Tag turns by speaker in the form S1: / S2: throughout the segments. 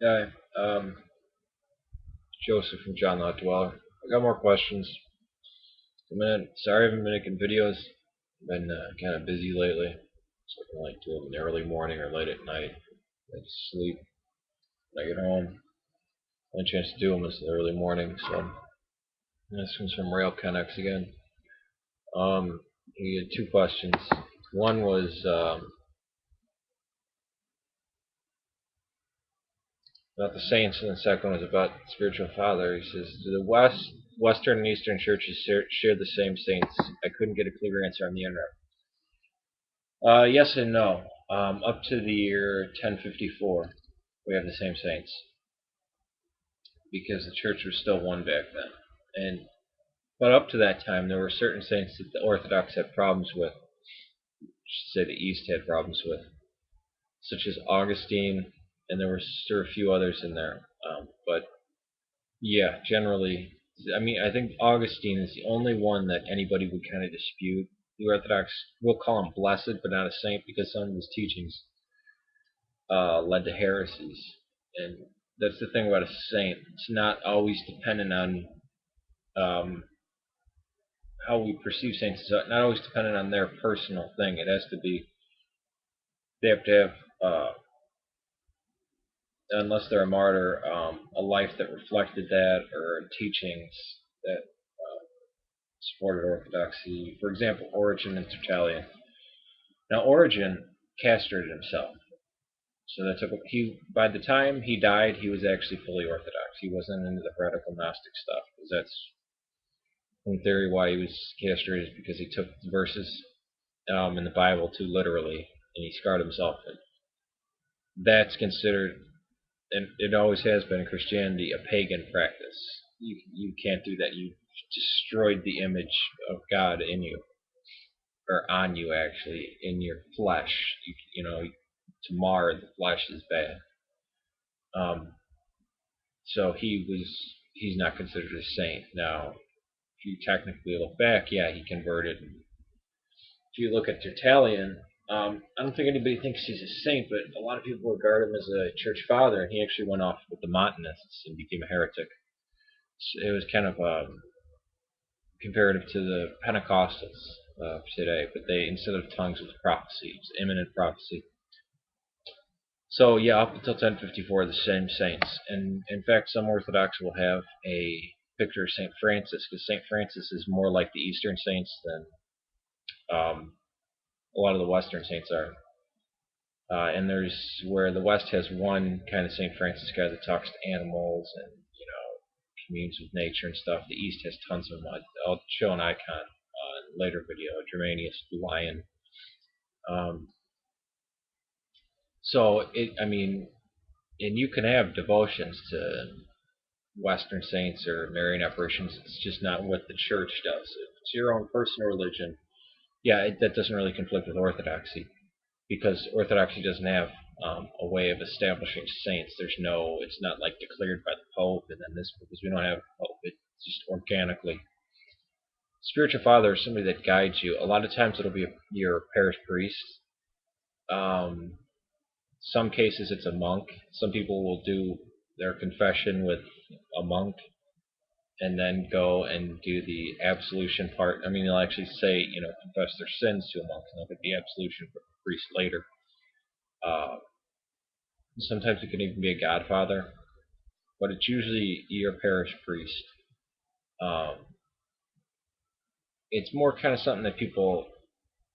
S1: Yeah, Joseph from JohnTheHutDweller. I got more questions. Sorry I haven't been making videos. Been kind of busy lately. So I can like do them in the early morning or late at night. I just sleep when I get home. Only chance to do them is the early morning. So this one's from Rail Connex again. He had two questions. One was about the saints, and the second was about the spiritual father. He says, "Do the Western and Eastern churches share the same saints?" I couldn't get a clear answer on the internet. Yes and no. Up to the year 1054, we have the same saints because the church was still one back then. And but up to that time, there were certain saints that the Orthodox had problems with. I should say the East had problems with, such as Augustine, and there were a few others in there. But yeah, generally, I mean, I think Augustine is the only one that anybody would kind of dispute. The Orthodox will call him blessed, but not a saint, because some of his teachings led to heresies. And that's the thing about a saint. It's not always dependent on um, how we perceive saints. It's not always dependent on their personal thing. It has to be, they have to have, unless they're a martyr, a life that reflected that or teachings that supported orthodoxy. For example, Origen and Tertullian. Now, Origen castrated himself. So that took he by the time he died, he was actually fully Orthodox. He wasn't into the heretical Gnostic stuff, because that's in theory why he was castrated, because he took verses in the Bible too literally, and he scarred himself. And that's considered, and it always has been in Christianity, a pagan practice. You can't do that. You destroyed the image of God in you, or on you actually, in your flesh. To mar the flesh is bad. Um, so he's not considered a saint. Now, if you technically look back, yeah, he converted. If you look at Tertullian, I don't think anybody thinks he's a saint, but a lot of people regard him as a church father, and he actually went off with the Montanists and became a heretic. So it was kind of comparative to the Pentecostals today, but they, instead of tongues, it was prophecy, it was imminent prophecy. So yeah, up until 1054, the same saints, and in fact, some Orthodox will have a picture of Saint Francis, because Saint Francis is more like the Eastern saints than a lot of the Western saints are. And there's where the West has one kind of Saint Francis guy that talks to animals and communes with nature and stuff. The East has tons of them. I'll show an icon in a later video. Germanius, the lion. Um, I mean, and you can have devotions to Western saints or Marian apparitions. It's just not what the church does. If it's your own personal religion, yeah, that doesn't really conflict with Orthodoxy, because Orthodoxy doesn't have a way of establishing saints. It's not like declared by the Pope, and then this, because we don't have a Pope. It's just organically. Spiritual father is somebody that guides you. A lot of times it'll be your parish priest. Um, some cases it's a monk. Some people will do their confession with a monk and then go and do the absolution part. I mean, they'll actually say, confess their sins to a monk, and they'll get the absolution from the priest later. Uh, Sometimes it can even be a godfather, but it's usually your parish priest. Um, it's more kind of something that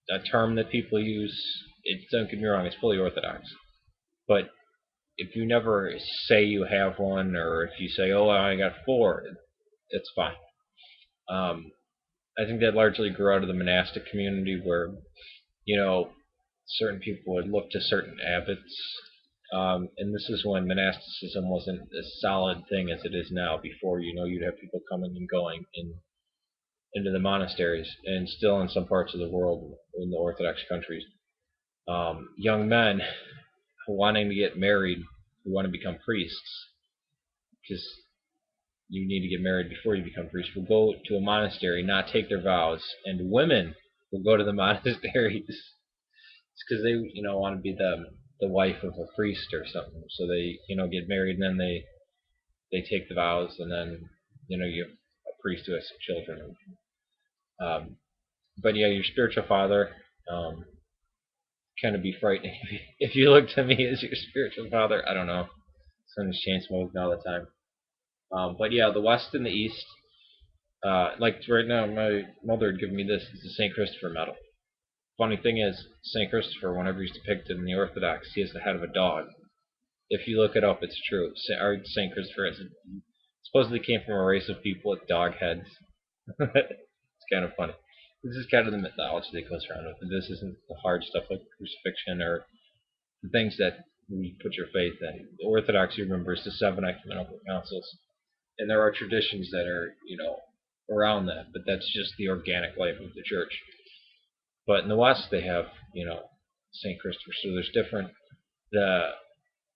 S1: a term that people use. Don't get me wrong, it's fully orthodox. But if you never say you have one, or if you say, oh, I got four, it's fine. Um, I think that largely grew out of the monastic community where, you know, certain people would look to certain abbots. And this is when monasticism wasn't as solid thing as it is now. Before, you'd have people coming and going into the monasteries, and still in some parts of the world, in the Orthodox countries, young men wanting to get married, who want to become priests, because you need to get married before you become priests, will go to a monastery, not take their vows, and women will go to the monasteries. It's because they, want to be the the wife of a priest or something. So they, get married, and then they take the vows, and then, you have a priest who has children. Um, but yeah, your spiritual father, um, kind of be frightening if you look to me as your spiritual father. I don't know. Sun's chain smoking all the time. But yeah, the West and the East. Like right now, my mother had given me this. It's a St. Christopher medal. Funny thing is, St. Christopher, whenever he's depicted in the Orthodox, he has the head of a dog. If you look it up, it's true. St. Christopher supposedly came from a race of people with dog heads. It's kind of funny. This is kind of the mythology that goes around with it. This isn't the hard stuff like crucifixion or the things that we put your faith in. The Orthodox, you remember, is the seven ecumenical councils, and there are traditions that are, around that, but that's just the organic life of the church. But in the West, they have, Saint Christopher. So there's different. The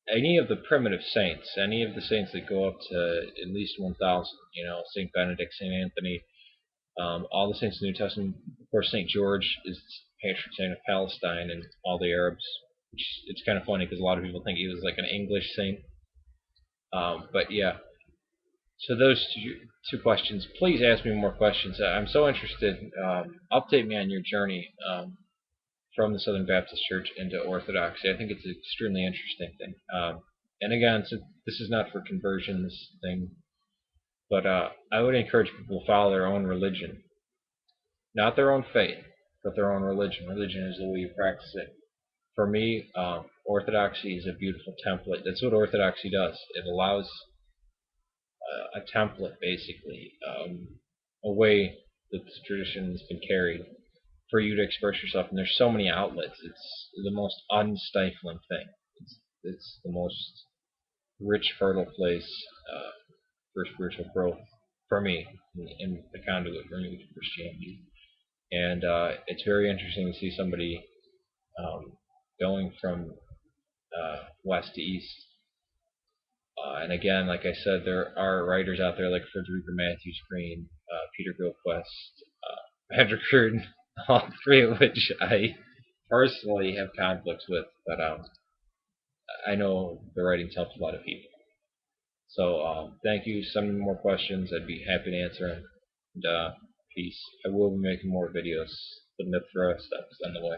S1: Any of the primitive saints, any of the saints that go up to at least 1,000, Saint Benedict, Saint Anthony, all the saints in the New Testament. Of course, Saint George is patron saint of Palestine and all the Arabs. Which it's kind of funny because a lot of people think he was like an English saint. But yeah, so those two questions. Please ask me more questions. I'm so interested. Update me on your journey from the Southern Baptist Church into Orthodoxy. I think it's an extremely interesting thing. And again, so this is not for conversion, this thing, but I would encourage people to follow their own religion, not their own faith, but their own religion. Religion is the way you practice it. For me, Orthodoxy is a beautiful template. That's what Orthodoxy does. It allows a template, basically, a way that the tradition has been carried for you to express yourself. And there's so many outlets. It's the most unstifling thing. It's the most rich, fertile place for spiritual growth for me, in the conduit for me to Christianity. And it's very interesting to see somebody going from west to east. And again, like I said, there are writers out there like Frederica Matthews Green, Peter Gilquist, Patrick Cruden, all three of which I personally have conflicts with, but I know the writings help a lot of people. So thank you. Send me more questions. I'd be happy to answer them. And peace. I will be making more videos. The Mythra stuff is on the way.